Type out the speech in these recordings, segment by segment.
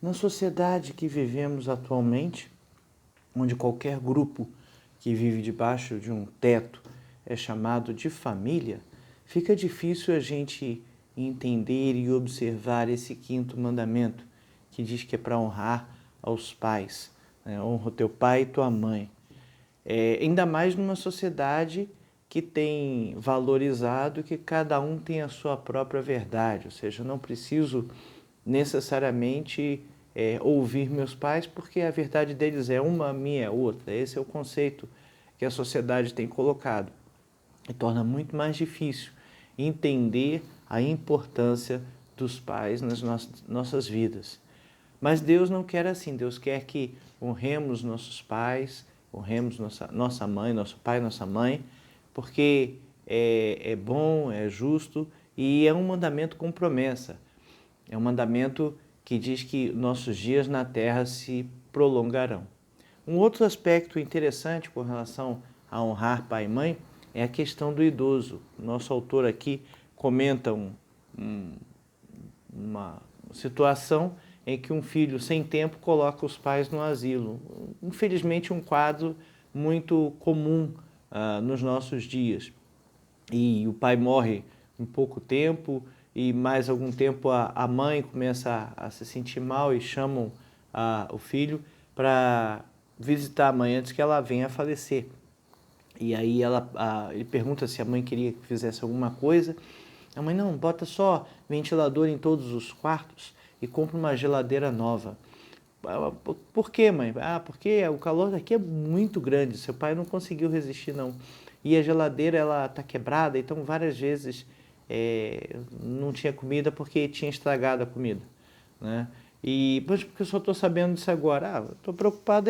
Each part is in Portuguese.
Na sociedade que vivemos atualmente, onde qualquer grupo que vive debaixo de um teto é chamado de família, fica difícil a gente entender e observar esse quinto mandamento, que diz que é para honrar aos pais, né? Honra o teu pai e tua mãe. Ainda mais numa sociedade que tem valorizado que cada um tem a sua própria verdade, ou seja, eu não preciso necessariamente ouvir meus pais porque a verdade deles é uma, a minha é outra. Esse é o conceito que a sociedade tem colocado e torna muito mais difícil entender a importância dos pais nas nossas vidas. Mas Deus não quer assim, Deus quer que honremos nossos pais, honremos nossa mãe, nosso pai, nossa mãe, porque é bom, é justo e é um mandamento com promessa. É um mandamento que diz que nossos dias na terra se prolongarão. Um outro aspecto interessante com relação a honrar pai e mãe é a questão do idoso. Nosso autor aqui comenta uma situação em que um filho sem tempo coloca os pais no asilo. Infelizmente, um quadro muito comum nos nossos dias. E o pai morre em pouco tempo e mais algum tempo a mãe começa a se sentir mal e chamam o filho para visitar a mãe antes que ela venha a falecer. E aí ele pergunta se a mãe queria que fizesse alguma coisa. A mãe, não, bota só ventilador em todos os quartos e compra uma geladeira nova. Por quê, mãe? Porque o calor daqui é muito grande, seu pai não conseguiu resistir, não. E a geladeira, ela está quebrada, então várias vezes não tinha comida porque tinha estragado a comida, né? E, mas porque eu só estou sabendo disso agora? Estou preocupado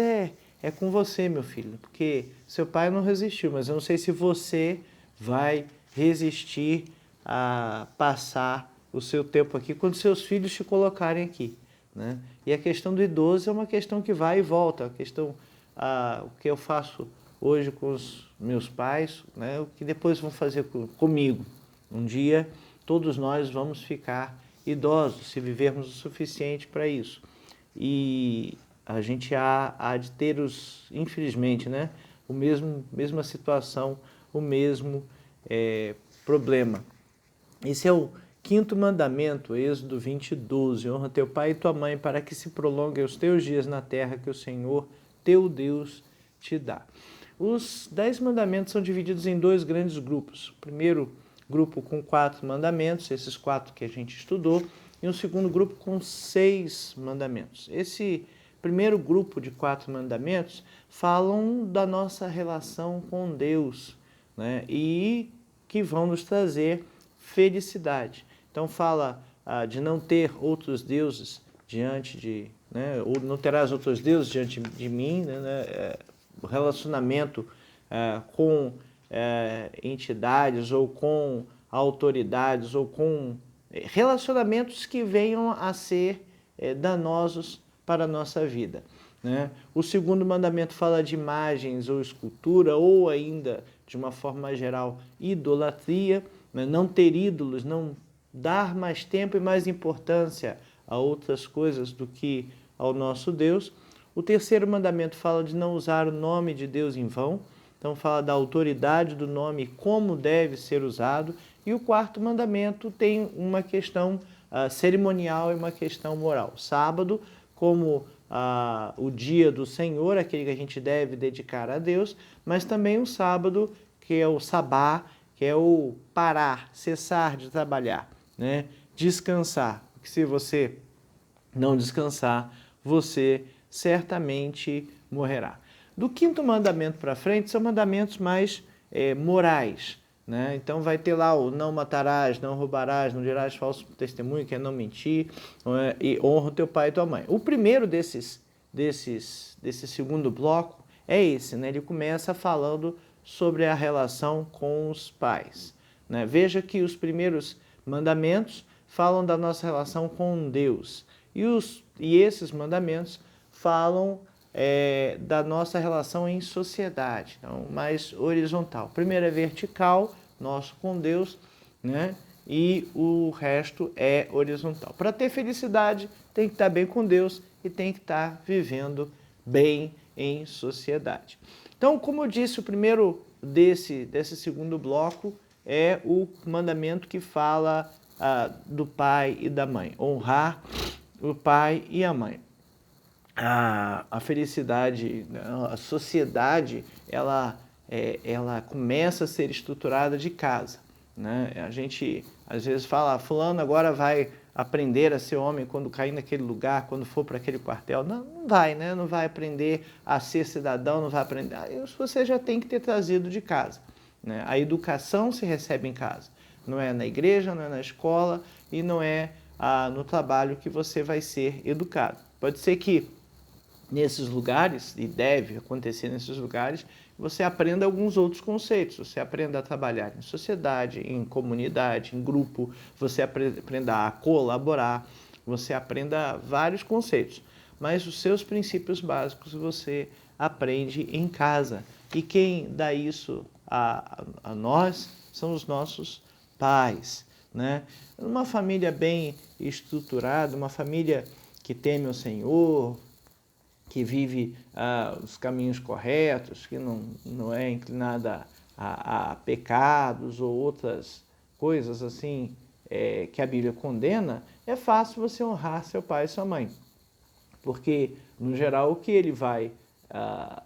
com você, meu filho, porque seu pai não resistiu, mas eu não sei se você vai resistir a passar o seu tempo aqui quando seus filhos te colocarem aqui, né? E a questão do idoso é uma questão que vai e volta. A questão, o que eu faço hoje com os meus pais, né? O que depois vão fazer comigo. Um dia todos nós vamos ficar idosos, se vivermos o suficiente para isso. E a gente há de ter infelizmente, né? Mesma situação, o mesmo problema. Esse é o quinto mandamento, Êxodo 20:12. Honra teu pai e tua mãe para que se prolonguem os teus dias na terra que o Senhor, teu Deus, te dá. Os 10 mandamentos são divididos em dois grandes grupos. O primeiro grupo com 4 mandamentos, esses 4 que a gente estudou, e um segundo grupo com 6 mandamentos. Esse primeiro grupo de 4 mandamentos falam da nossa relação com Deus, né? E que vão nos trazer felicidade. Então fala de não ter outros deuses diante de, né? Ou não terás outros deuses diante de mim, né? O relacionamento com entidades ou com autoridades ou com relacionamentos que venham a ser danosos para a nossa vida, né? O segundo mandamento fala de imagens ou escultura, ou ainda, de uma forma mais geral, idolatria, né? Não ter ídolos, não dar mais tempo e mais importância a outras coisas do que ao nosso Deus. O terceiro mandamento fala de não usar o nome de Deus em vão, então fala da autoridade do nome e como deve ser usado. E o quarto mandamento tem uma questão cerimonial e uma questão moral. Sábado, como o dia do Senhor, aquele que a gente deve dedicar a Deus, mas também o sábado, que é o sabá, que é o parar, cessar de trabalhar, né? Descansar, porque se você não descansar, você certamente morrerá. Do quinto mandamento para frente, são mandamentos mais morais, né? Então vai ter lá o não matarás, não roubarás, não dirás falso testemunho, que é não mentir, e honra o teu pai e tua mãe. O primeiro desse segundo bloco é esse, né? Ele começa falando sobre a relação com os pais, né? Veja que os primeiros mandamentos falam da nossa relação com Deus e esses mandamentos falam da nossa relação em sociedade, então mais horizontal. Primeiro é vertical, nosso com Deus, né? e o resto é horizontal. Para ter felicidade, tem que estar bem com Deus e tem que estar vivendo bem em sociedade. Então, como eu disse, o primeiro desse segundo bloco é o mandamento que fala do pai e da mãe, honrar o pai e a mãe. A felicidade, a sociedade, ela começa a ser estruturada de casa, né? A gente às vezes fala, fulano agora vai aprender a ser homem quando cair naquele lugar, quando for para aquele quartel. Não, não vai, né? Não vai aprender a ser cidadão, não vai aprender. Isso você já tem que ter trazido de casa, né? A educação se recebe em casa. Não é na igreja, não é na escola e não é no trabalho que você vai ser educado. Pode ser que nesses lugares, e deve acontecer nesses lugares, você aprenda alguns outros conceitos. Você aprenda a trabalhar em sociedade, em comunidade, em grupo, você aprenda a colaborar, você aprenda vários conceitos. Mas os seus princípios básicos você aprende em casa. E quem dá isso a nós são os nossos pais, né? Uma família bem estruturada, uma família que teme o Senhor, que vive os caminhos corretos, que não é inclinada a pecados ou outras coisas assim que a Bíblia condena, é fácil você honrar seu pai e sua mãe. Porque, no geral, o que ele vai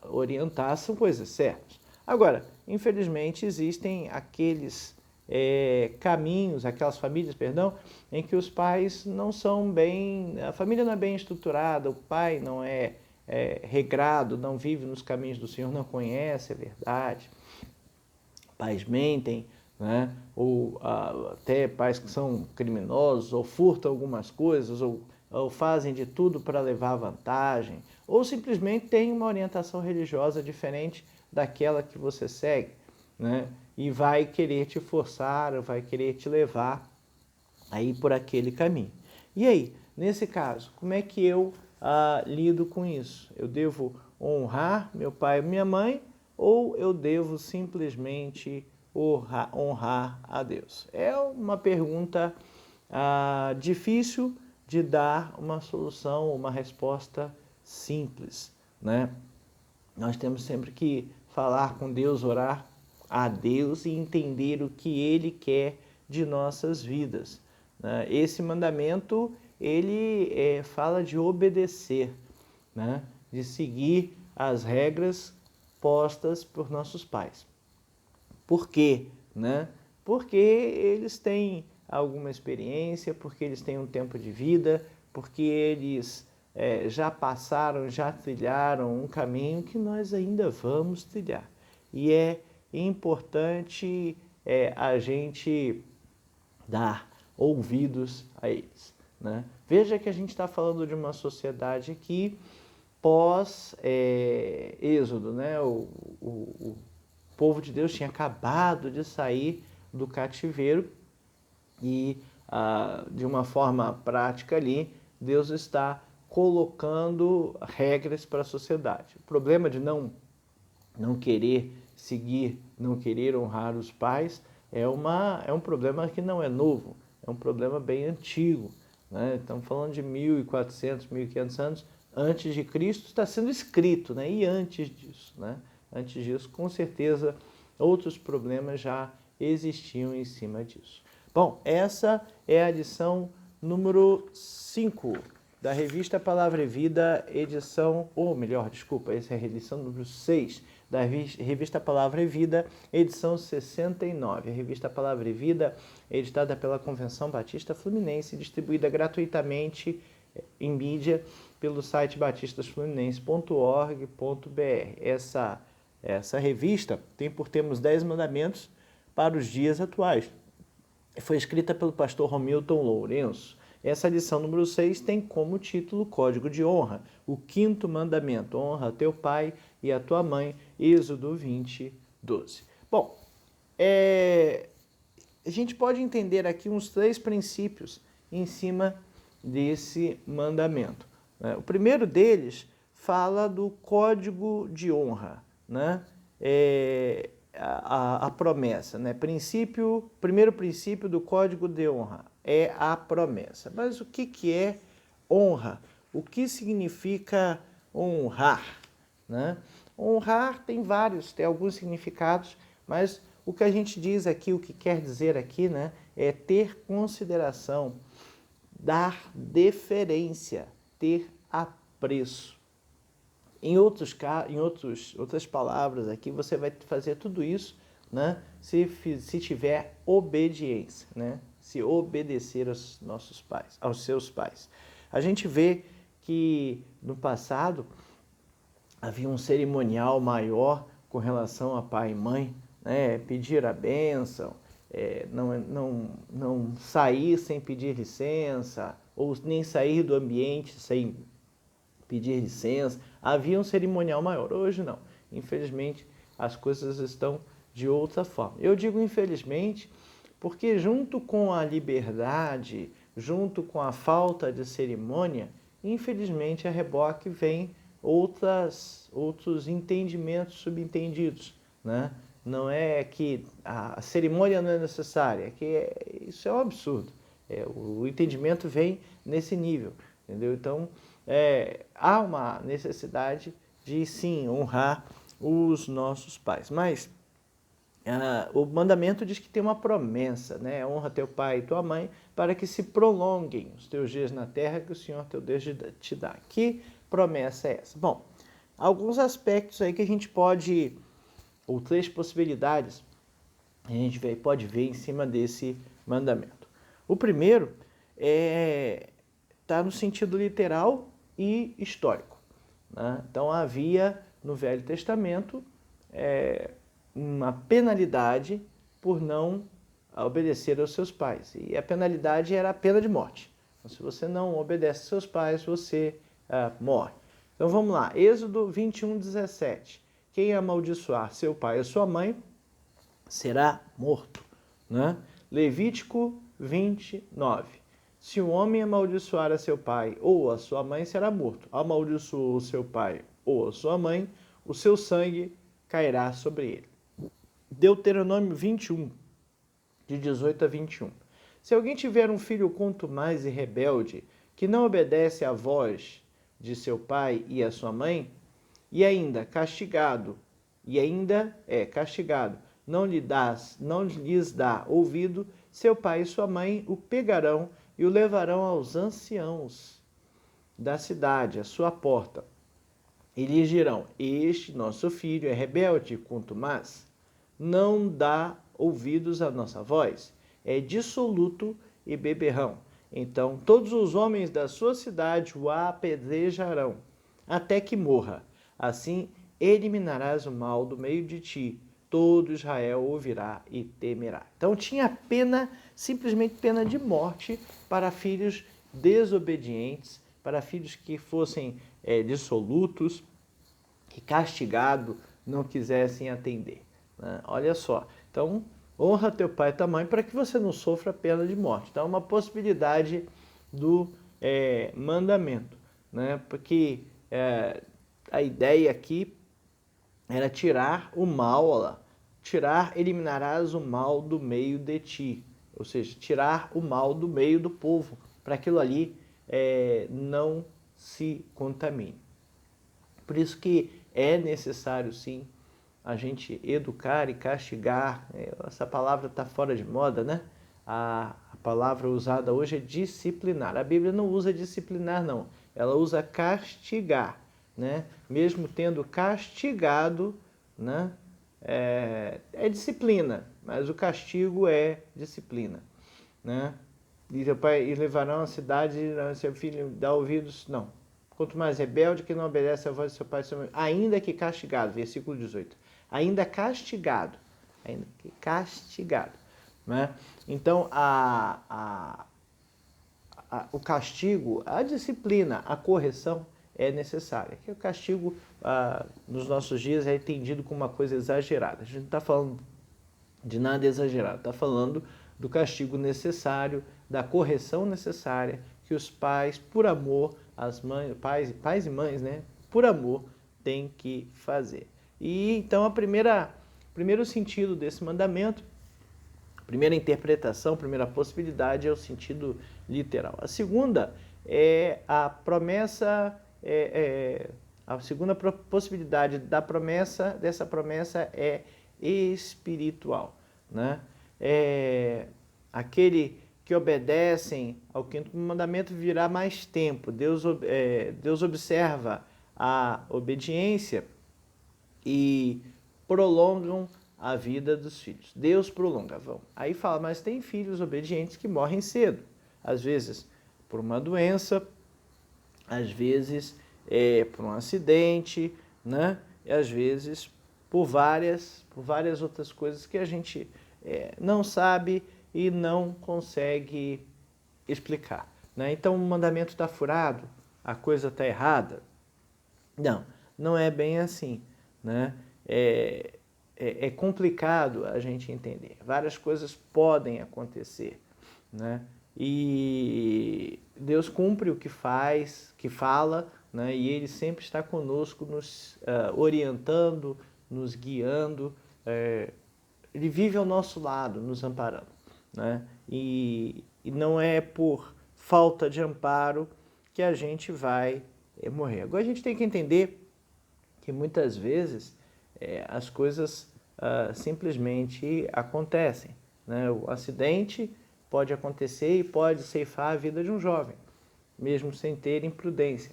orientar são coisas certas. Agora, infelizmente, existem aqueles caminhos, aquelas famílias, perdão, em que os pais não são bem, a família não é bem estruturada, o pai não é regrado, não vive nos caminhos do Senhor, não conhece a verdade, pais mentem, né? Ou até pais que são criminosos, ou furtam algumas coisas, ou fazem de tudo para levar vantagem, ou simplesmente têm uma orientação religiosa diferente daquela que você segue, né? E vai querer te forçar, vai querer te levar aí por aquele caminho. E aí, nesse caso, como é que eu lido com isso? Eu devo honrar meu pai e minha mãe ou eu devo simplesmente honrar a Deus? É uma pergunta difícil de dar uma solução, uma resposta simples, né? Nós temos sempre que falar com Deus, orar a Deus e entender o que Ele quer de nossas vidas. Esse mandamento, ele fala de obedecer, né? De seguir as regras postas por nossos pais. Por quê? Né? Porque eles têm alguma experiência, porque eles têm um tempo de vida, porque eles já passaram, já trilharam um caminho que nós ainda vamos trilhar. E é importante a gente dar ouvidos a eles, né? Veja que a gente está falando de uma sociedade que pós-êxodo, né? O povo de Deus tinha acabado de sair do cativeiro e de uma forma prática ali, Deus está colocando regras para a sociedade. O problema de não querer seguir, não querer honrar os pais é um problema que não é novo, é um problema bem antigo, né? Estamos falando de 1.400, 1.500 anos antes de Cristo está sendo escrito, né? E antes disso, né? Antes disso, com certeza, outros problemas já existiam em cima disso. Bom, essa é a lição número 5 da revista Palavra e Vida, edição, ou melhor, desculpa, essa é a lição número 6 da revista Palavra e Vida, edição 69. A revista Palavra e Vida é editada pela Convenção Batista Fluminense, distribuída gratuitamente em mídia pelo site batistasfluminense.org.br. Essa revista tem por tema os 10 mandamentos para os dias atuais. Foi escrita pelo pastor Romilton Lourenço. Essa lição número 6 tem como título Código de Honra, o 5º mandamento, honra a teu pai e a tua mãe, Êxodo 20, 12. Bom, a gente pode entender aqui uns 3 princípios em cima desse mandamento. O primeiro deles fala do código de honra, né? a promessa, né? Primeiro princípio do Código de Honra é a promessa. Mas o que é honra? O que significa honrar, né? Honrar tem alguns significados, mas o que a gente diz aqui, o que quer dizer aqui, né, é ter consideração, dar deferência, ter apreço. Em outras palavras aqui, você vai fazer tudo isso, né, se tiver obediência, né, se obedecer aos seus pais. A gente vê que no passado havia um cerimonial maior com relação a pai e mãe, né, pedir a bênção, não sair sem pedir licença, ou nem sair do ambiente sem pedir licença. Havia um cerimonial maior. Hoje não. Infelizmente, as coisas estão de outra forma. Eu digo infelizmente porque junto com a liberdade, junto com a falta de cerimônia, infelizmente a reboque vem outros entendimentos subentendidos, né? Não é que a cerimônia não é necessária, isso é um absurdo. O entendimento vem nesse nível, entendeu? Então, há uma necessidade de, sim, honrar os nossos pais. Mas o mandamento diz que tem uma promessa, né? Honra teu pai e tua mãe para que se prolonguem os teus dias na terra que o Senhor teu Deus te dá. Que promessa é essa? Bom, alguns aspectos aí que a gente pode, ou 3 possibilidades, a gente pode ver em cima desse mandamento. O primeiro está no sentido literal e histórico, né? Então havia no Velho Testamento uma penalidade por não obedecer aos seus pais. E a penalidade era a pena de morte. Então, se você não obedece aos seus pais, você morre. Então vamos lá, Êxodo 21:17. Quem amaldiçoar seu pai ou sua mãe será morto, né? Levítico 29. Se um homem amaldiçoar a seu pai ou a sua mãe, será morto. Amaldiçoou o seu pai ou a sua mãe, o seu sangue cairá sobre ele. Deuteronômio 21, de 18 a 21. Se alguém tiver um filho contumaz e rebelde, que não obedece à voz de seu pai e a sua mãe, e ainda é castigado, não lhes dá ouvido, seu pai e sua mãe o pegarão e o levarão aos anciãos da cidade, à sua porta. E lhes dirão: este nosso filho é rebelde, contumaz, não dá ouvidos à nossa voz, é dissoluto e beberrão. Então todos os homens da sua cidade o apedrejarão, até que morra. Assim eliminarás o mal do meio de ti. Todo Israel ouvirá e temerá. Então tinha pena, simplesmente pena de morte para filhos desobedientes, para filhos que fossem dissolutos, que castigado não quisessem atender, né? Olha só, então honra teu pai e tua mãe para que você não sofra pena de morte. Então é uma possibilidade do mandamento, né? Porque a ideia aqui era tirar o mal, olha lá, eliminarás o mal do meio de ti, ou seja, tirar o mal do meio do povo, para aquilo ali não se contamine. Por isso que é necessário, sim, a gente educar e castigar. Essa palavra está fora de moda, né? A palavra usada hoje é disciplinar. A Bíblia não usa disciplinar, não. Ela usa castigar, né? Mesmo tendo castigado, né? É disciplina, mas o castigo é disciplina, né? E teu pai levarão a cidade, e seu filho dá ouvidos, não. Quanto mais rebelde que não obedece à voz de seu pai e sua mãe, ainda que castigado, versículo 18. Ainda castigado, né? Então, o castigo, a disciplina, a correção é necessária. Que o castigo, nos nossos dias, é entendido como uma coisa exagerada. A gente não está falando de nada exagerado, está falando do castigo necessário, da correção necessária que os pais, por amor, pais e mães, né, por amor, têm que fazer. E então a primeira primeiro sentido desse mandamento, a primeira interpretação, a primeira possibilidade é o sentido literal. A segunda é a promessa, a segunda possibilidade dessa promessa é espiritual, né? Aquele que obedecem ao quinto mandamento virá mais tempo. Deus observa a obediência e prolongam a vida dos filhos. Deus prolonga. Aí fala, mas tem filhos obedientes que morrem cedo. Às vezes por uma doença, às vezes por um acidente, né? E às vezes por várias outras coisas que a gente não sabe e não consegue explicar, né? Então o mandamento está furado, a coisa está errada. Não é bem assim, né? É complicado a gente entender. Várias coisas podem acontecer, né? E Deus cumpre o que faz, que fala, né? E Ele sempre está conosco, nos orientando, nos guiando. Ele vive ao nosso lado, nos amparando, né? E não é por falta de amparo que a gente vai morrer. Agora a gente tem que entender que muitas vezes as coisas simplesmente acontecem, né? O acidente pode acontecer e pode ceifar a vida de um jovem, mesmo sem ter imprudência.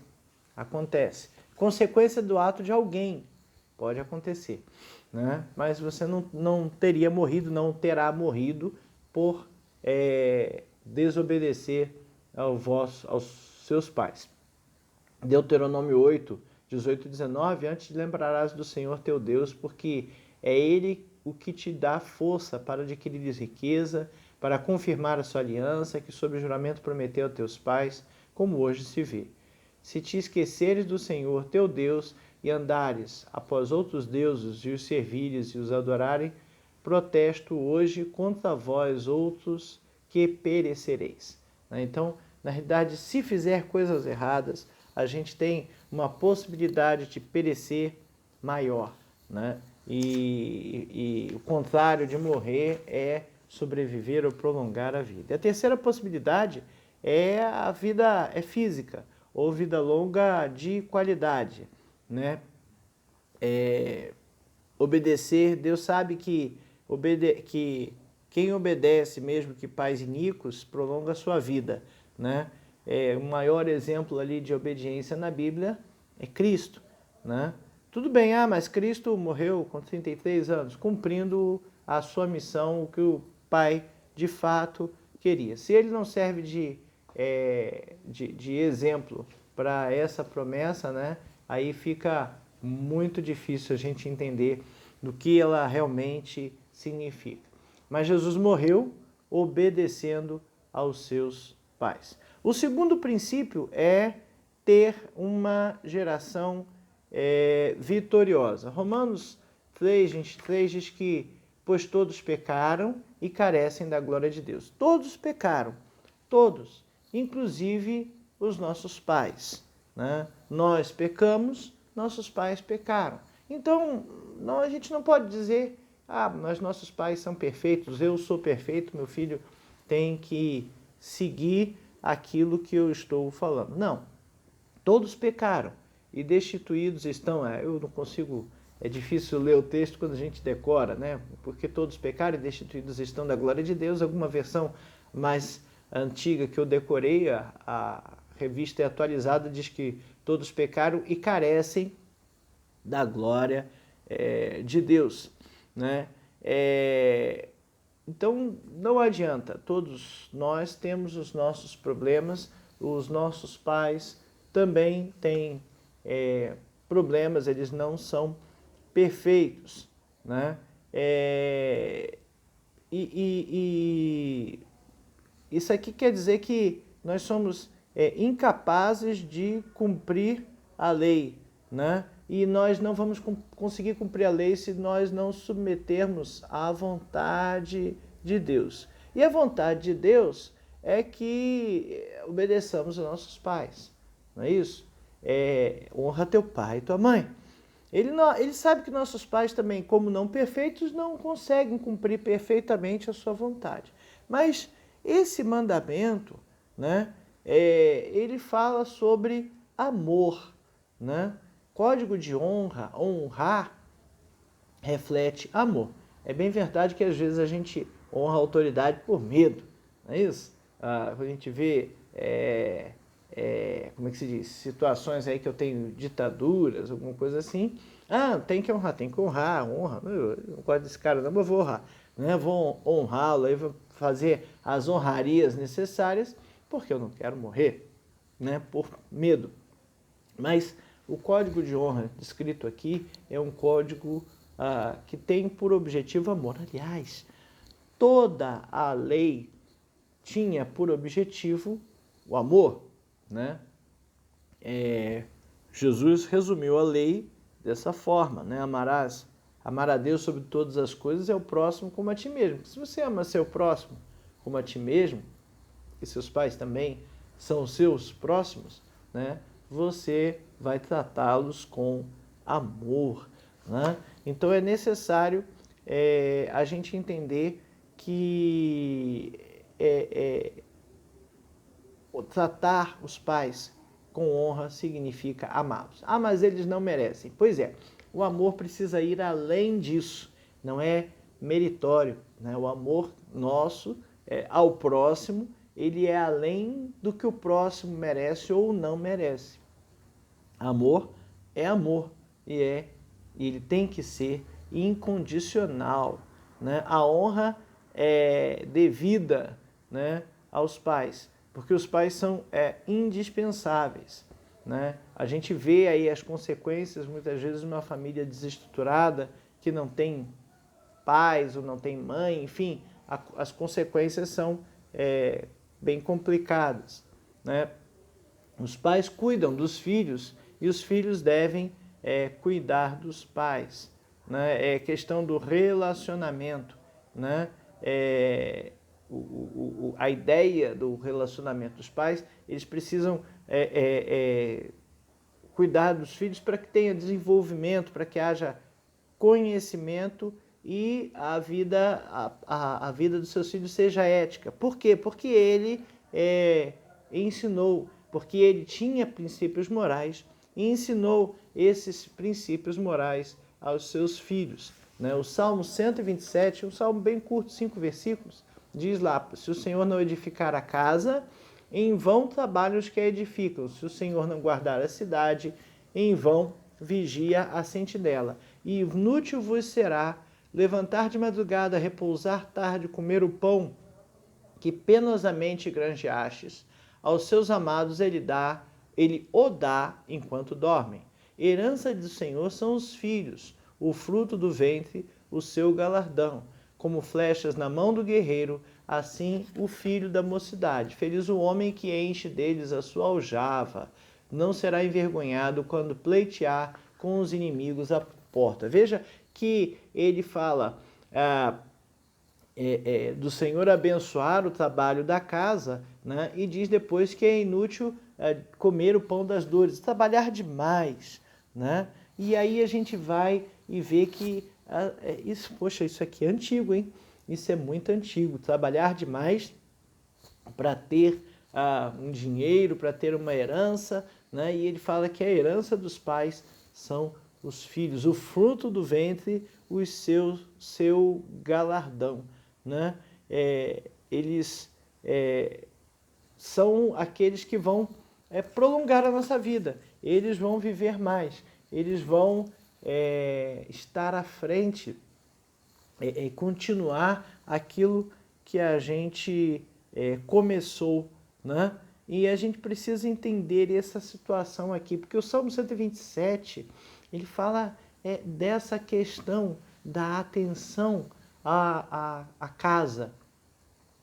Acontece. Consequência do ato de alguém pode acontecer, né? Mas você não teria morrido, não terá morrido por desobedecer aos seus pais. Deuteronômio 8, 18 e 19, antes lembrarás do Senhor teu Deus, porque é Ele o que te dá força para adquirir riqueza, para confirmar a sua aliança, que sob juramento prometeu a teus pais, como hoje se vê. Se te esqueceres do Senhor teu Deus e andares após outros deuses e os servires e os adorarem, protesto hoje contra vós outros que perecereis. Então, na realidade, se fizer coisas erradas, a gente tem uma possibilidade de perecer maior, né? E o contrário de morrer é sobreviver ou prolongar a vida. A terceira possibilidade é a vida física, ou vida longa de qualidade, né? Obedecer, Deus sabe que quem obedece, mesmo que pais iníquos, prolonga a sua vida, né? O maior exemplo ali de obediência na Bíblia é Cristo, né? Tudo bem, mas Cristo morreu com 33 anos, cumprindo a sua missão, o que o Pai de fato queria. Se ele não serve de exemplo para essa promessa, né? Aí fica muito difícil a gente entender do que ela realmente significa. Mas Jesus morreu obedecendo aos seus pais. O segundo princípio é ter uma geração vitoriosa. Romanos 3, 23 diz que pois todos pecaram e carecem da glória de Deus. Todos pecaram, todos, inclusive os nossos pais, né? Nós pecamos, nossos pais pecaram. Então, a gente não pode dizer, mas nossos pais são perfeitos, eu sou perfeito, meu filho tem que seguir aquilo que eu estou falando. Não, todos pecaram e destituídos estão. Eu não consigo, é difícil ler o texto quando a gente decora, né? Porque todos pecaram e destituídos estão da glória de Deus. Alguma versão mais antiga que eu decorei, a revista atualizada, diz que todos pecaram e carecem da glória de Deus, né? Então, não adianta, todos nós temos os nossos problemas, os nossos pais também têm problemas, eles não são perfeitos, né? Isso aqui quer dizer que nós somos incapazes de cumprir a lei, né? E nós não vamos conseguir cumprir a lei se nós não submetermos à vontade de Deus. E a vontade de Deus é que obedeçamos aos nossos pais, não é isso? Honra teu pai e tua mãe. Ele sabe que nossos pais também, como não perfeitos, não conseguem cumprir perfeitamente a sua vontade. Mas esse mandamento, né, ele fala sobre amor, né? Código de honra, honrar, reflete amor. É bem verdade que às vezes a gente honra a autoridade por medo, não é isso? A gente vê, como é que se diz? Situações aí que eu tenho ditaduras, alguma coisa assim. Ah, tem que honrar, honra. Eu não gosto desse cara não, mas vou honrar. Né? Vou honrá-lo, aí vou fazer as honrarias necessárias, porque eu não quero morrer, né? Por medo. Mas o código de honra descrito aqui é um código que tem por objetivo amor. Aliás, toda a lei tinha por objetivo o amor, né? Jesus resumiu a lei dessa forma, né? Amar a Deus sobre todas as coisas é o próximo como a ti mesmo. Se você ama seu próximo como a ti mesmo, e seus pais também são os seus próximos, né? Você vai tratá-los com amor, né? Então é necessário a gente entender que tratar os pais com honra significa amá-los. Ah, mas eles não merecem. Pois é, o amor precisa ir além disso, não é meritório, né? O amor nosso ao próximo, ele é além do que o próximo merece ou não merece. Amor é amor e ele tem que ser incondicional, né? A honra é devida, né, aos pais, porque os pais são indispensáveis, né? A gente vê aí as consequências muitas vezes de uma família desestruturada que não tem pais ou não tem mãe, enfim, as consequências são bem complicadas, né? Os pais cuidam dos filhos e os filhos devem cuidar dos pais, né? É questão do relacionamento, né? A ideia do relacionamento dos pais, eles precisam cuidar dos filhos para que tenha desenvolvimento, para que haja conhecimento e a vida dos seus filhos seja ética. Por quê? Porque ele ensinou, porque ele tinha princípios morais e ensinou esses princípios morais aos seus filhos, né? O Salmo 127, um salmo bem curto, 5 versículos, diz lá: se o Senhor não edificar a casa, em vão trabalham os que a edificam. Se o Senhor não guardar a cidade, em vão vigia a sentinela. E inútil vos será levantar de madrugada, repousar tarde, comer o pão que penosamente granjeastes. Aos seus amados ele o dá enquanto dormem. Herança do Senhor são os filhos, o fruto do ventre, o seu galardão. Como flechas na mão do guerreiro, assim o filho da mocidade. Feliz o homem que enche deles a sua aljava. Não será envergonhado quando pleitear com os inimigos à porta. Veja que ele fala do Senhor abençoar o trabalho da casa, né? E diz depois que é inútil comer o pão das dores, trabalhar demais, né? E aí a gente vai e vê que isso aqui é antigo, hein? Isso é muito antigo, trabalhar demais para ter um dinheiro, para ter uma herança, né? E ele fala que a herança dos pais são os filhos, o fruto do ventre, o seu galardão, né? Eles são aqueles que vão prolongar a nossa vida, eles vão viver mais, eles vão estar à frente e continuar aquilo que a gente começou, né? E a gente precisa entender essa situação aqui, porque o Salmo 127, ele fala dessa questão da atenção à casa,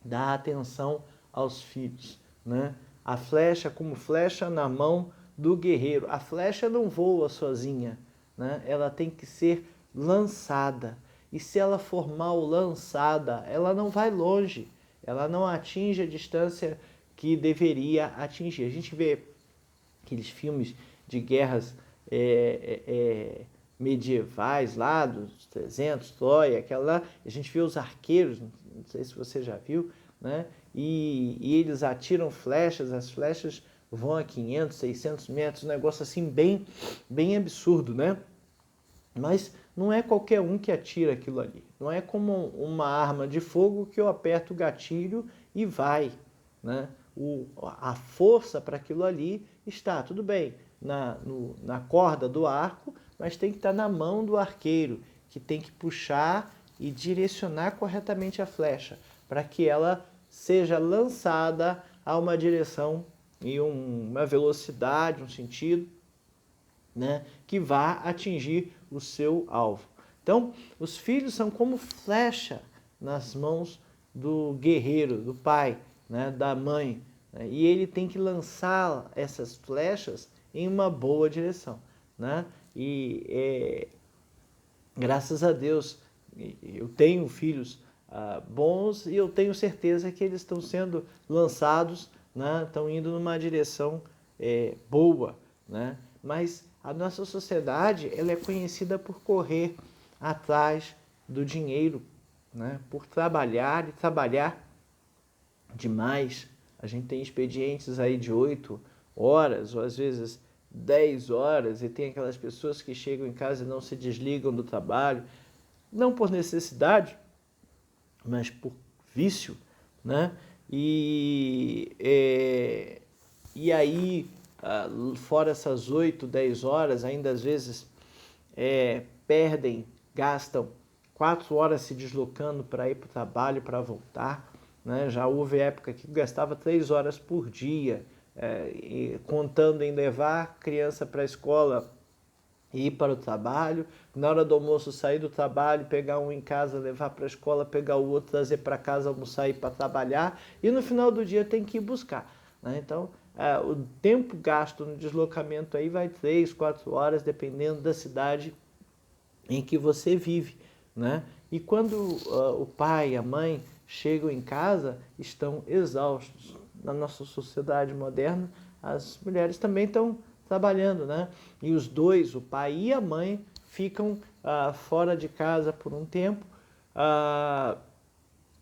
da atenção aos filhos, né? A flecha como flecha na mão do guerreiro. A flecha não voa sozinha, né? Ela tem que ser lançada. E se ela for mal lançada, ela não vai longe, ela não atinge a distância que deveria atingir. A gente vê aqueles filmes de guerras medievais lá, dos 300, Troia, aquela lá, a gente vê os arqueiros, não sei se você já viu, né? E eles atiram flechas, as flechas vão a 500, 600 metros, um negócio assim bem absurdo, né? Mas não é qualquer um que atira aquilo ali. Não é como uma arma de fogo que eu aperto o gatilho e vai, né? A força para aquilo ali está, tudo bem, na corda do arco, mas tem que estar na mão do arqueiro, que tem que puxar e direcionar corretamente a flecha, para que ela seja lançada a uma direção e uma velocidade, um sentido, né, que vá atingir o seu alvo. Então, os filhos são como flecha nas mãos do guerreiro, do pai, né, da mãe, né, e ele tem que lançar essas flechas em uma boa direção, né? Graças a Deus, eu tenho filhos bons e eu tenho certeza que eles estão sendo lançados, né, estão indo numa direção boa, né? Mas a nossa sociedade, ela é conhecida por correr atrás do dinheiro, né? Por trabalhar e trabalhar demais. A gente tem expedientes aí de 8 horas ou às vezes 10 horas e tem aquelas pessoas que chegam em casa e não se desligam do trabalho, não por necessidade, mas por vício, né? E aí, fora essas 8, 10 horas, ainda às vezes gastam 4 horas se deslocando para ir para o trabalho, para voltar, né? Já houve época que gastava 3 horas por dia, contando em levar a criança para a escola e ir para o trabalho, na hora do almoço sair do trabalho, pegar um em casa, levar para a escola, pegar o outro, trazer para casa, almoçar e ir para trabalhar, e no final do dia tem que ir buscar, né? Então, o tempo gasto no deslocamento aí vai 3, 4 horas, dependendo da cidade em que você vive, né? E quando o pai e a mãe chegam em casa, estão exaustos. Na nossa sociedade moderna, as mulheres também estão trabalhando, né? E os dois, o pai e a mãe, ficam fora de casa por um tempo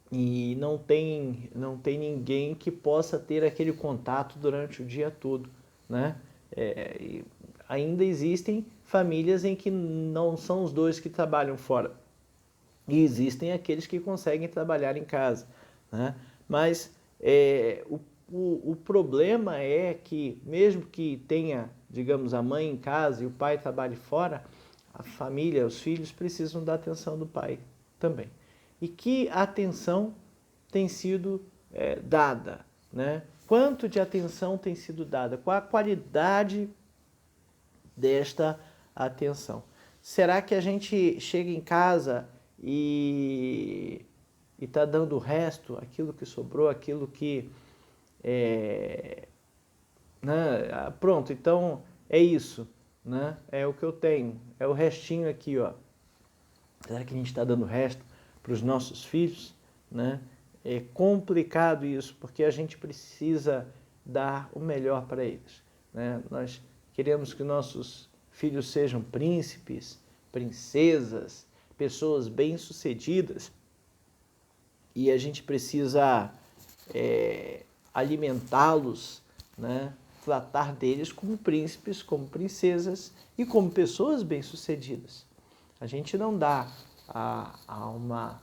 e não tem ninguém que possa ter aquele contato durante o dia todo, né? Ainda existem famílias em que não são os dois que trabalham fora. E existem aqueles que conseguem trabalhar em casa, né? Mas o problema é que, mesmo que tenha, digamos, a mãe em casa e o pai trabalhe fora, a família, os filhos precisam da atenção do pai também. E que atenção tem sido dada, né? Quanto de atenção tem sido dada? Qual a qualidade desta atenção? Será que a gente chega em casa e está dando o resto, aquilo que sobrou, aquilo que né? Pronto, então é isso, né? É o que eu tenho, é o restinho aqui, ó. Será que a gente está dando o resto para os nossos filhos, né? É complicado isso, porque a gente precisa dar o melhor para eles, né? Nós queremos que nossos filhos sejam príncipes, princesas, pessoas bem-sucedidas, e a gente precisa alimentá-los, né? Tratar deles como príncipes, como princesas e como pessoas bem-sucedidas. A gente não dá a uma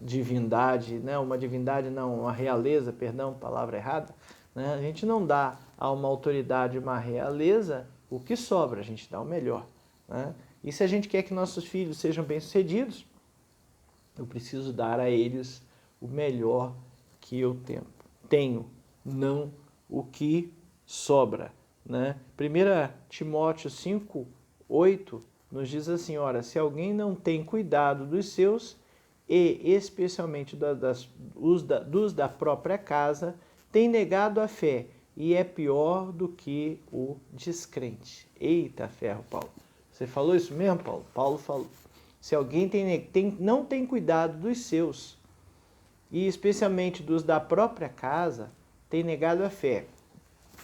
divindade, né? Uma realeza, perdão, palavra errada, né? A gente não dá a uma autoridade, uma realeza, o que sobra, a gente dá o melhor, né? E se a gente quer que nossos filhos sejam bem-sucedidos, eu preciso dar a eles o melhor que eu tenho, não o que sobra, né? 1 Timóteo 5:8 nos diz assim, ora, se alguém não tem cuidado dos seus, e especialmente dos da própria casa, tem negado a fé, e é pior do que o descrente. Eita ferro, Paulo. Você falou isso mesmo, Paulo? Paulo falou. Se alguém não tem cuidado dos seus, e especialmente dos da própria casa, tem negado a fé,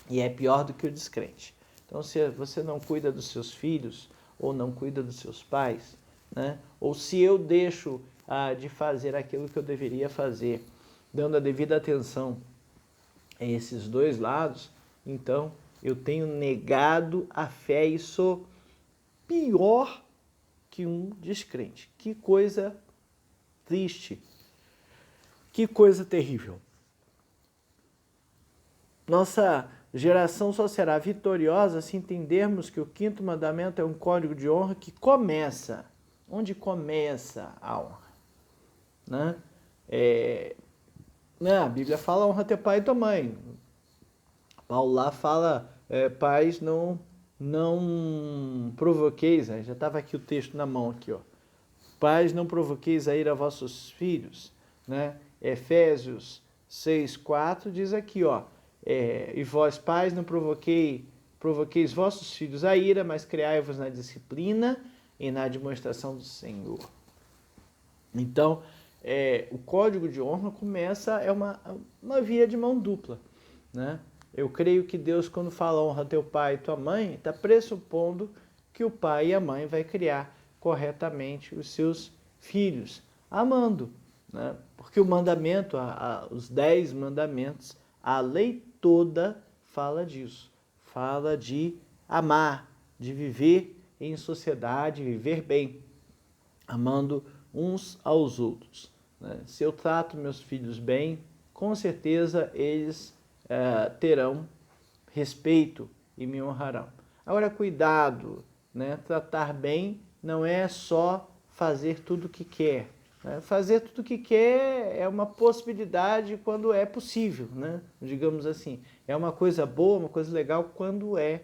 e é pior do que o descrente. Então, se você não cuida dos seus filhos, ou não cuida dos seus pais, né? Ou se eu deixo de fazer aquilo que eu deveria fazer, dando a devida atenção a esses dois lados, então eu tenho negado a fé e sou pior que um descrente. Que coisa triste, que coisa terrível. Nossa geração só será vitoriosa se entendermos que o quinto mandamento é um código de honra que começa. Onde começa a honra? Né? A Bíblia fala honra teu pai e tua mãe. Paulo lá fala pais não provoqueis, né? Já estava aqui o texto na mão aqui, ó. Pais, não provoqueis a ira a vossos filhos, né? Efésios 6:4 diz aqui, ó, e vós pais não provoqueis vossos filhos a ira, mas criai-vos na disciplina e na demonstração do Senhor. Então, o código de honra começa, é uma via de mão dupla, né? Eu creio que Deus, quando fala honra teu pai e tua mãe, está pressupondo que o pai e a mãe vai criar corretamente os seus filhos, amando, né? Porque o mandamento, os 10 mandamentos, a lei toda fala disso, fala de amar, de viver em sociedade, viver bem, amando uns aos outros, né? Se eu trato meus filhos bem, com certeza eles terão respeito e me honrarão. Agora, cuidado, né? Tratar bem não é só fazer tudo o que quer, né? Fazer tudo o que quer é uma possibilidade quando é possível, né? Digamos assim, é uma coisa boa, uma coisa legal quando é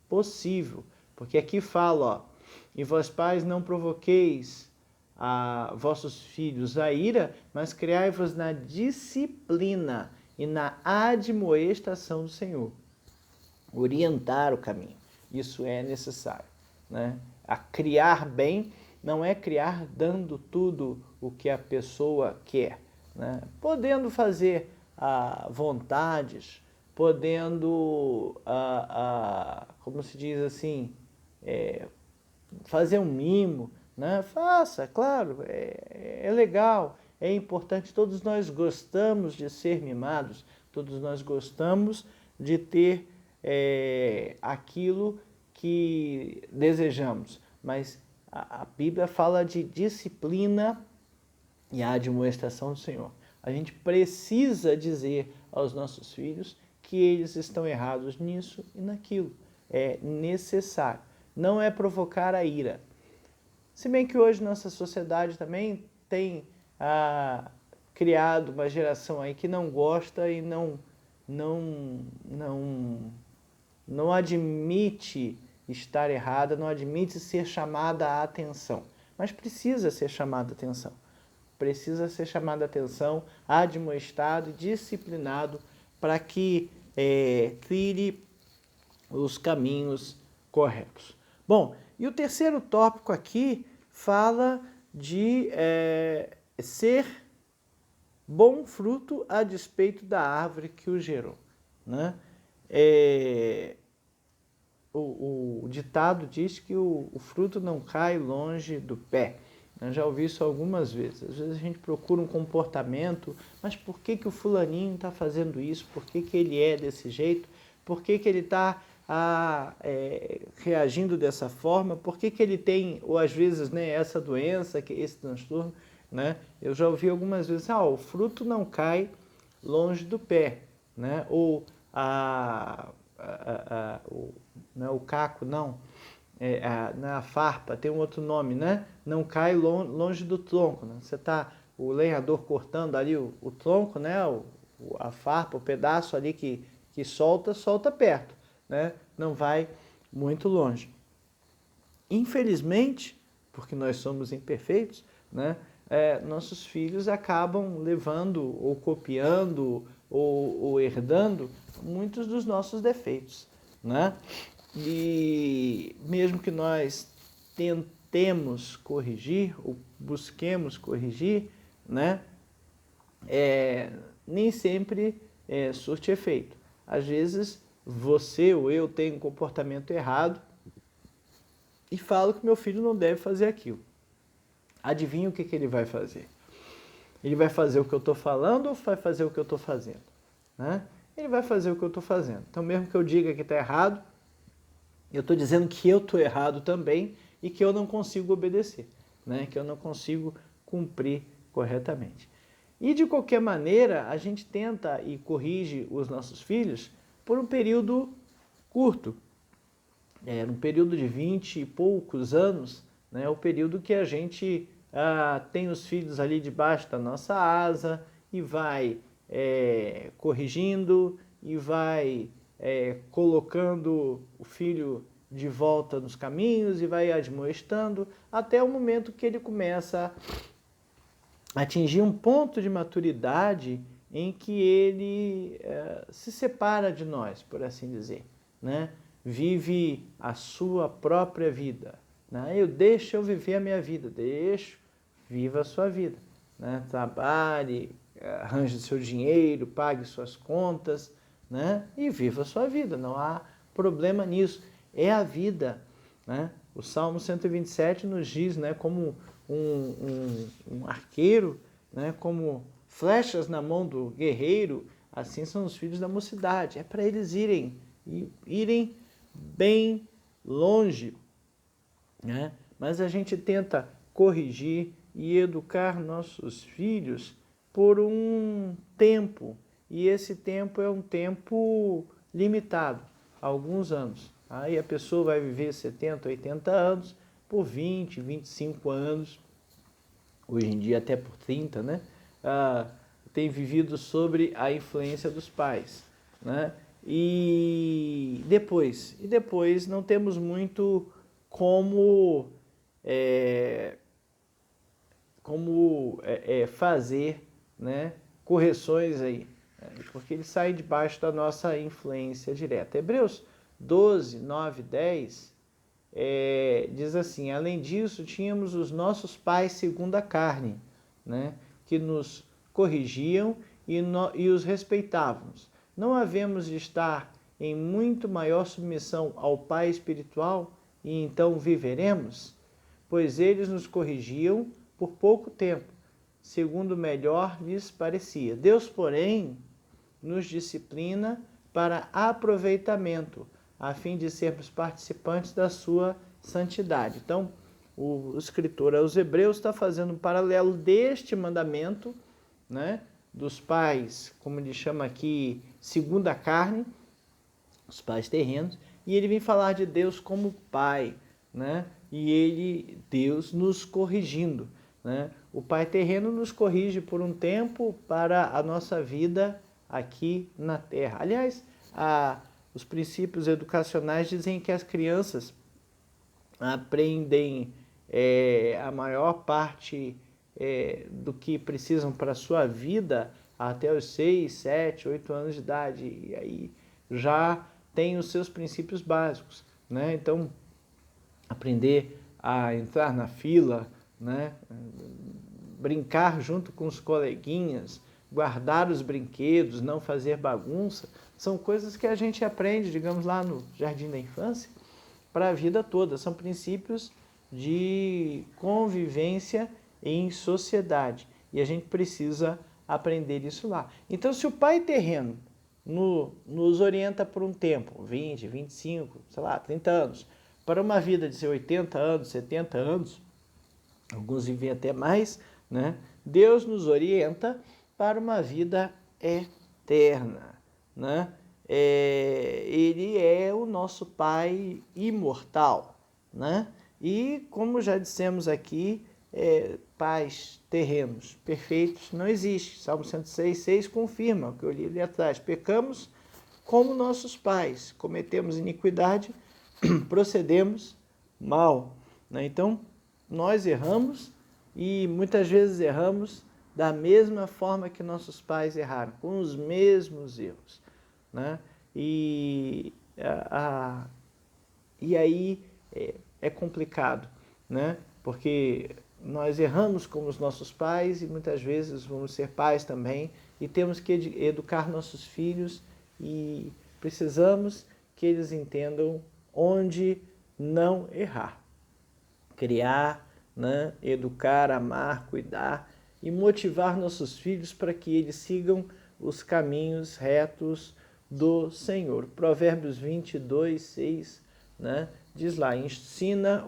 possível, porque aqui fala, ó, e vós pais não provoqueis a vossos filhos a ira, mas criai-vos na disciplina e na admoestação do Senhor. Orientar o caminho, isso é necessário, né? A criar bem não é criar dando tudo o que a pessoa quer, né? Podendo fazer vontades, podendo, como se diz assim, fazer um mimo, né? Faça, claro, é legal, é importante, todos nós gostamos de ser mimados, todos nós gostamos de ter aquilo que desejamos, mas a Bíblia fala de disciplina e a admoestação do Senhor. A gente precisa dizer aos nossos filhos que eles estão errados nisso e naquilo. É necessário. Não é provocar a ira. Se bem que hoje nossa sociedade também tem criado uma geração aí que não gosta e não admite estar errada, não admite ser chamada a atenção. Mas precisa ser chamada a atenção. Precisa ser chamada a atenção, admoestado e disciplinado para que trilhe os caminhos corretos. Bom, e o terceiro tópico aqui fala de ser bom fruto a despeito da árvore que o gerou, né? O ditado diz que o fruto não cai longe do pé. Eu já ouvi isso algumas vezes. Às vezes a gente procura um comportamento, mas por que o fulaninho está fazendo isso? Por que ele é desse jeito? Por que ele está reagindo dessa forma? Por que ele tem, ou às vezes, né, essa doença, esse transtorno? Né? Eu já ouvi algumas vezes, o fruto não cai longe do pé, né? Ou o caco, não. Na farpa, tem um outro nome, né? Não cai longe do tronco, né? Você está, o lenhador cortando ali o tronco, né? A farpa, o pedaço ali que solta perto, né? Não vai muito longe. Infelizmente, porque nós somos imperfeitos, né? Nossos filhos acabam levando ou copiando ou herdando muitos dos nossos defeitos, né? E mesmo que nós tentemos corrigir ou busquemos corrigir, né? Nem sempre surte efeito. Às vezes você ou eu tem um comportamento errado e falo que meu filho não deve fazer aquilo. Adivinha o que ele vai fazer? Ele vai fazer o que eu estou falando ou vai fazer o que eu estou fazendo? Né? Ele vai fazer o que eu estou fazendo. Então, mesmo que eu diga que está errado, eu estou dizendo que eu estou errado também e que eu não consigo obedecer, né? Que eu não consigo cumprir corretamente. E, de qualquer maneira, a gente tenta e corrige os nossos filhos por um período curto. Um período de 20 e poucos anos, né? O período que a gente tem os filhos ali debaixo da nossa asa e vai corrigindo e vai colocando o filho de volta nos caminhos e vai admoestando até o momento que ele começa a atingir um ponto de maturidade em que ele se separa de nós, por assim dizer, né? Vive a sua própria vida, né? Deixa eu viver a minha vida, viva a sua vida, né? Trabalhe, arranje seu dinheiro, pague suas contas, né? E viva a sua vida, não há problema nisso, é a vida, né? O Salmo 127 nos diz, né, como um arqueiro, né, como flechas na mão do guerreiro, assim são os filhos da mocidade, é para eles irem bem longe, né? Mas a gente tenta corrigir e educar nossos filhos por um tempo, e esse tempo é um tempo limitado, alguns anos. Aí a pessoa vai viver 70, 80 anos, por 20, 25 anos, hoje em dia até por 30, né? Tem vivido sobre a influência dos pais, né? E depois não temos muito como fazer, né, correções aí, porque ele sai debaixo da nossa influência direta. Hebreus 12, 9, 10 diz assim: além disso, tínhamos os nossos pais segundo a carne, né, que nos corrigiam e os respeitávamos. Não havemos de estar em muito maior submissão ao Pai espiritual e então viveremos? Pois eles nos corrigiam por pouco tempo, segundo melhor lhes parecia. Deus, porém, nos disciplina para aproveitamento, a fim de sermos participantes da sua santidade. Então, o escritor aos Hebreus está fazendo um paralelo deste mandamento, né, dos pais, como ele chama aqui, segundo a carne, os pais terrenos, e ele vem falar de Deus como Pai, né? E Deus nos corrigindo, né? O Pai terreno nos corrige por um tempo para a nossa vida aqui na Terra. Aliás, os princípios educacionais dizem que as crianças aprendem a maior parte do que precisam para a sua vida até os 6, 7, 8 anos de idade. E aí já tem os seus princípios básicos, né? Então, aprender a entrar na fila, né? Brincar junto com os coleguinhas, guardar os brinquedos, não fazer bagunça, são coisas que a gente aprende, digamos, lá no jardim da infância, para a vida toda. São princípios de convivência em sociedade. E a gente precisa aprender isso lá. Então, se o pai terreno nos orienta por um tempo, 20, 25, sei lá, 30 anos, para uma vida de 80 anos, 70 anos, alguns vivem até mais, né? Deus nos orienta para uma vida eterna, né? Ele é o nosso Pai imortal, né? E, como já dissemos aqui, pais terrenos perfeitos não existe. Salmo 106,6 confirma o que eu li ali atrás. Pecamos como nossos pais, cometemos iniquidade, procedemos mal, né? Então, nós erramos e muitas vezes erramos da mesma forma que nossos pais erraram, com os mesmos erros, né? E aí é complicado, né? Porque nós erramos como os nossos pais e muitas vezes vamos ser pais também e temos que educar nossos filhos e precisamos que eles entendam onde não errar, criar, né, educar, amar, cuidar e motivar nossos filhos para que eles sigam os caminhos retos do Senhor. Provérbios 22, 6, né, diz lá, ensina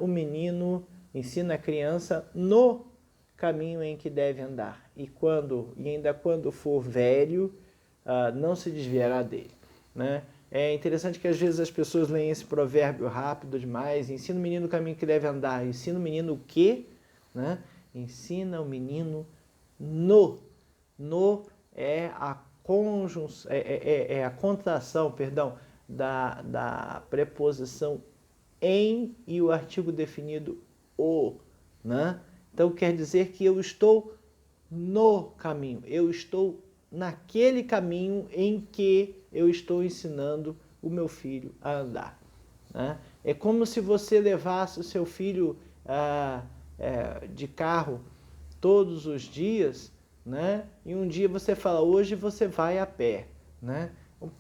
a criança no caminho em que deve andar, e ainda quando for velho, não se desviará dele, né? É interessante que às vezes as pessoas leem esse provérbio rápido demais. Ensina o menino o caminho que deve andar. Ensina o menino o quê? Né? Ensina o menino no. No é a conjunção, é a contração, perdão, da preposição em e o artigo definido o, né? Então quer dizer que eu estou no caminho, eu estou naquele caminho em que eu estou ensinando o meu filho a andar, né? É como se você levasse o seu filho de carro todos os dias, né? E um dia você fala, hoje você vai a pé, né?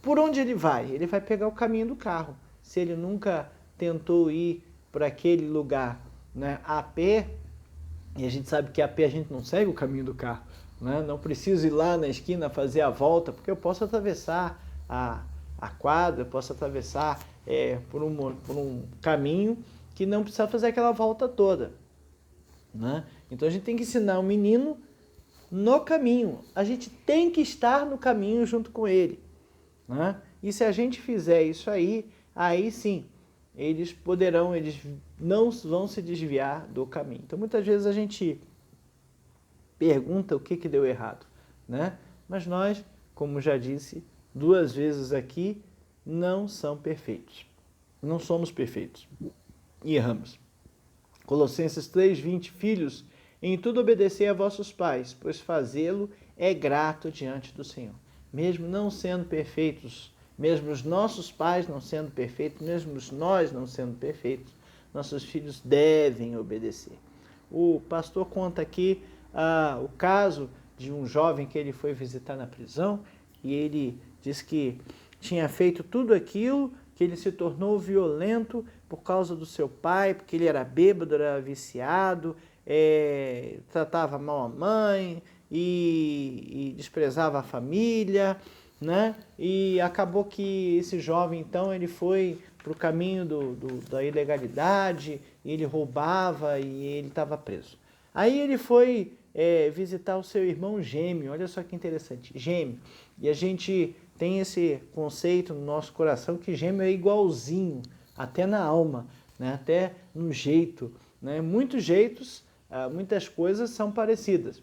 Por onde ele vai? Ele vai pegar o caminho do carro. Se ele nunca tentou ir para aquele lugar, né, a pé, e a gente sabe que a pé a gente não segue o caminho do carro, né? Não preciso ir lá na esquina fazer a volta, porque eu posso atravessar a quadra, eu posso atravessar por um caminho que não precisa fazer aquela volta toda, né? Então a gente tem que ensinar o menino no caminho, a gente tem que estar no caminho junto com ele, né? E se a gente fizer isso aí sim, eles não vão se desviar do caminho. Então muitas vezes a gente pergunta o que deu errado, né? Mas nós, como já disse 2 vezes aqui, não são perfeitos. Não somos perfeitos. E erramos. Colossenses 3:20, filhos, em tudo obedecei a vossos pais, pois fazê-lo é grato diante do Senhor. Mesmo não sendo perfeitos, mesmo os nossos pais não sendo perfeitos, mesmo nós não sendo perfeitos, nossos filhos devem obedecer. O pastor conta aqui o caso de um jovem que ele foi visitar na prisão, e ele diz que tinha feito tudo aquilo, que ele se tornou violento por causa do seu pai, porque ele era bêbado, era viciado, tratava mal a mãe e desprezava a família, né? E acabou que esse jovem, então, ele foi para o caminho da ilegalidade, e ele roubava e ele estava preso. Aí ele foi visitar o seu irmão gêmeo, olha só que interessante, gêmeo. E a gente tem esse conceito no nosso coração que gêmeo é igualzinho, até na alma, né? Até no jeito, né? Muitos jeitos, muitas coisas são parecidas,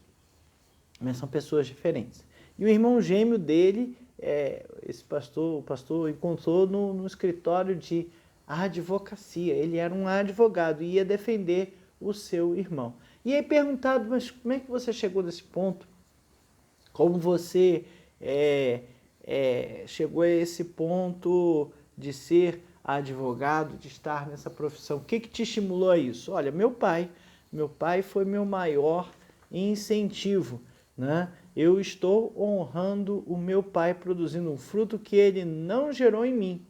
mas são pessoas diferentes. E o irmão gêmeo dele, o pastor encontrou no escritório de advocacia. Ele era um advogado e ia defender o seu irmão. E aí perguntado, mas como é que você chegou nesse ponto? Como você chegou a esse ponto de ser advogado, de estar nessa profissão? O que te estimulou a isso? Olha, meu pai foi meu maior incentivo, né? Eu estou honrando o meu pai, produzindo um fruto que ele não gerou em mim,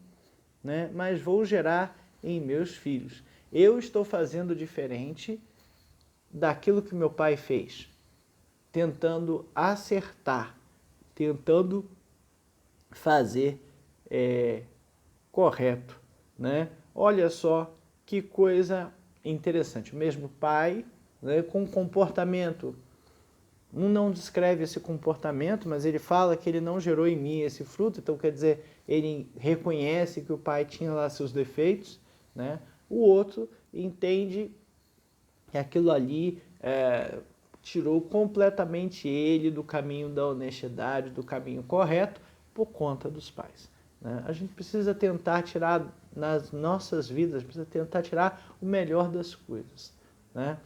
né? Mas vou gerar em meus filhos. Eu estou fazendo diferente daquilo que meu pai fez, tentando acertar, tentando fazer correto, né? Olha só que coisa interessante. O mesmo pai, né, com comportamento. Não descreve esse comportamento, mas ele fala que ele não gerou em mim esse fruto, então quer dizer, ele reconhece que o pai tinha lá seus defeitos, né? O outro entende que aquilo ali tirou completamente ele do caminho da honestidade, do caminho correto, por conta dos pais, né? A gente precisa tentar tirar nas nossas vidas, precisa tentar tirar o melhor das coisas, né?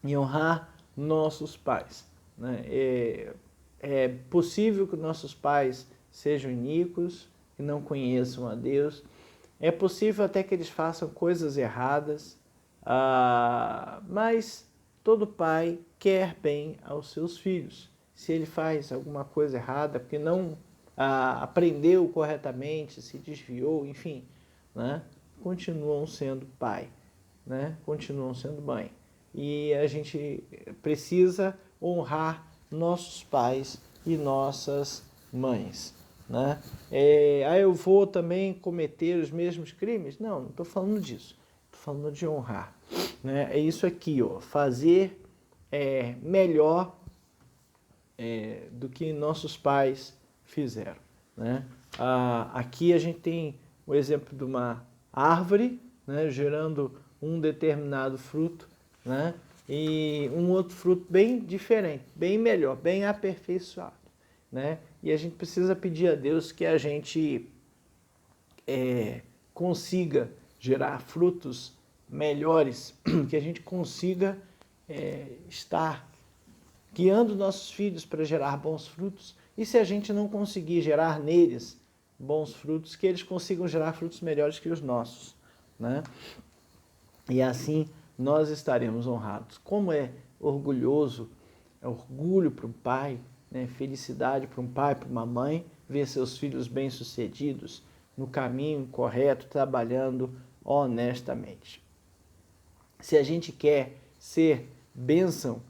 E honrar nossos pais, né? É possível que nossos pais sejam iníquos, que não conheçam a Deus. É possível até que eles façam coisas erradas, mas todo pai quer bem aos seus filhos. Se ele faz alguma coisa errada, porque não aprendeu corretamente, se desviou, enfim, né? Continuam sendo pai. né, continuam sendo mãe. E a gente precisa honrar nossos pais e nossas mães, né? Eu vou também cometer os mesmos crimes? Não estou falando disso. Estou falando de honrar, né? É isso aqui, ó, fazer melhor do que nossos pais fizeram, né? Aqui a gente tem o exemplo de uma árvore, né, gerando um determinado fruto, né, e um outro fruto bem diferente, bem melhor, bem aperfeiçoado, né? E a gente precisa pedir a Deus que a gente consiga gerar frutos melhores, que a gente consiga estar guiando nossos filhos para gerar bons frutos, e se a gente não conseguir gerar neles bons frutos, que eles consigam gerar frutos melhores que os nossos, né? E assim nós estaremos honrados. Como é orgulhoso, é orgulho para um pai, né? Felicidade para um pai, para uma mãe, ver seus filhos bem-sucedidos, no caminho correto, trabalhando honestamente. Se a gente quer ser bênção,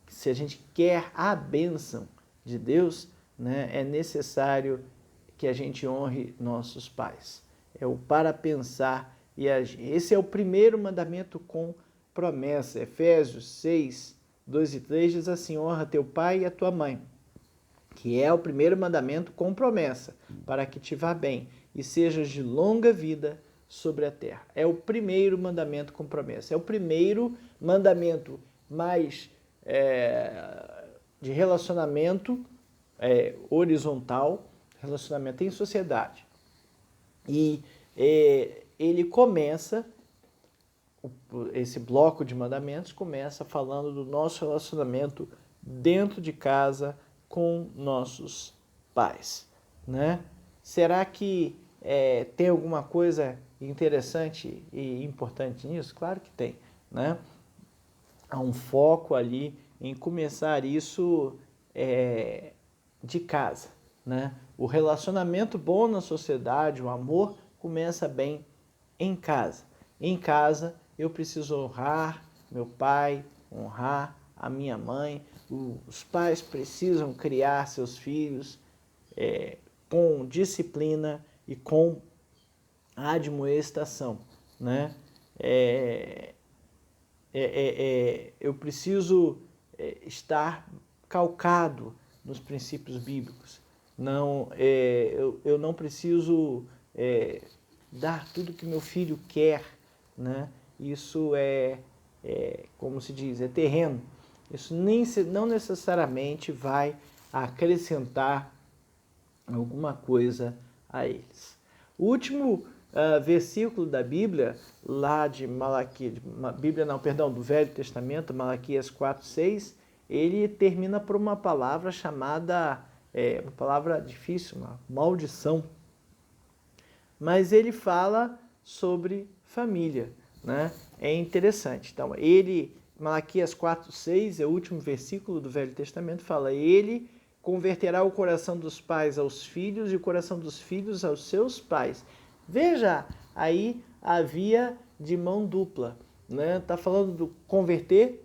se a gente quer a bênção de Deus, né, é necessário que a gente honre nossos pais. É o para pensar e agir. Esse é o primeiro mandamento com promessa. Efésios 6, 2 e 3 diz assim: honra teu pai e a tua mãe, que é o primeiro mandamento com promessa, para que te vá bem e sejas de longa vida sobre a terra. É o primeiro mandamento com promessa. É o primeiro mandamento mais de relacionamento horizontal, relacionamento em sociedade. E ele começa, esse bloco de mandamentos começa falando do nosso relacionamento dentro de casa com nossos pais, né? Será que tem alguma coisa interessante e importante nisso? Claro que tem, né? Há um foco ali em começar isso de casa, né? O relacionamento bom na sociedade, o amor, começa bem em casa. Em casa eu preciso honrar meu pai, honrar a minha mãe. Os pais precisam criar seus filhos com disciplina e com admoestação, né? Eu preciso estar calcado nos princípios bíblicos. Não, eu não preciso dar tudo que meu filho quer, né? Isso como se diz, é terreno. Isso não necessariamente vai acrescentar alguma coisa a eles. O último versículo da Bíblia, lá de Malaquias, do Velho Testamento, Malaquias 4:6, ele termina por uma palavra chamada, uma palavra difícil, uma maldição. Mas ele fala sobre família, né? É interessante. Então, Malaquias 4:6, é o último versículo do Velho Testamento, fala: ele converterá o coração dos pais aos filhos e o coração dos filhos aos seus pais. Veja, aí a via de mão dupla, né? Tá falando do converter,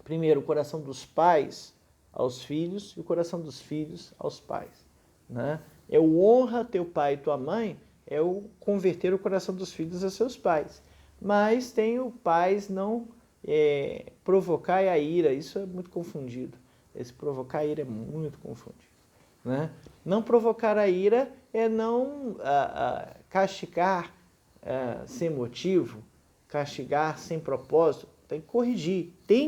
primeiro, o coração dos pais aos filhos e o coração dos filhos aos pais, né? É o honra teu pai e tua mãe, é o converter o coração dos filhos a seus pais. Mas tem o pais não provocar a ira, isso é muito confundido. Esse provocar a ira é muito confundido, né? Não provocar a ira é não castigar sem motivo, castigar sem propósito. Tem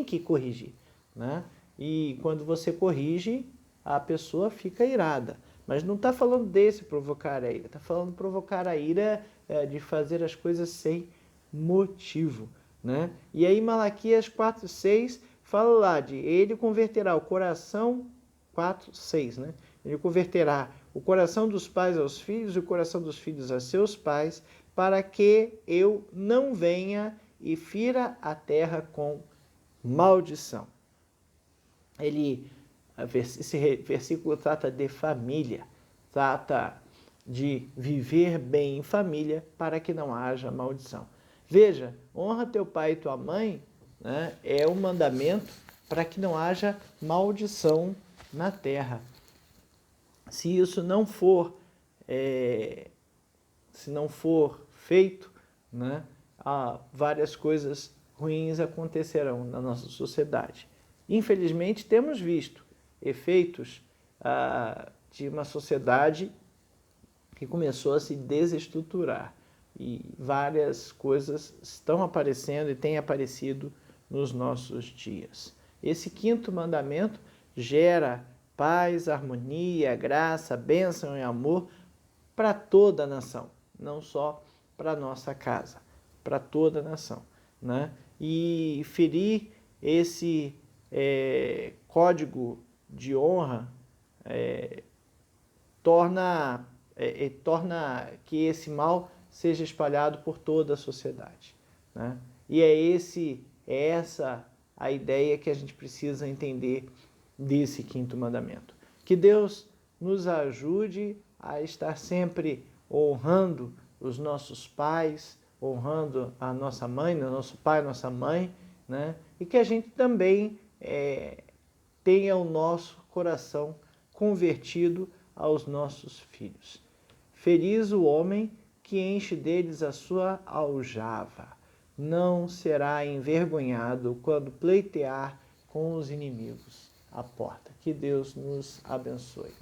que corrigir, né? E quando você corrige, a pessoa fica irada. Mas não está falando desse provocar a ira, está falando provocar a ira de fazer as coisas sem motivo, né? E aí Malaquias 4:6 fala lá de ele converterá o coração, 4:6, né? Ele converterá o coração dos pais aos filhos e o coração dos filhos a seus pais, para que eu não venha e fira a terra com maldição. Esse versículo trata de família, trata de viver bem em família para que não haja maldição. Veja, honra teu pai e tua mãe, né, é um mandamento para que não haja maldição na terra. Se isso não for, se não for feito, né, várias coisas ruins acontecerão na nossa sociedade. Infelizmente, temos visto efeitos de uma sociedade que começou a se desestruturar e várias coisas estão aparecendo e têm aparecido nos nossos dias. Esse quinto mandamento gera paz, harmonia, graça, bênção e amor para toda a nação, não só para a nossa casa, para toda a nação, né? E ferir esse código de honra torna que esse mal seja espalhado por toda a sociedade, né? E é essa a ideia que a gente precisa entender desse quinto mandamento. Que Deus nos ajude a estar sempre honrando os nossos pais, honrando a nossa mãe, nosso pai, nossa mãe, né? E que a gente também tenha o nosso coração convertido aos nossos filhos. Feliz o homem que enche deles a sua aljava. Não será envergonhado quando pleitear com os inimigos à porta. Que Deus nos abençoe.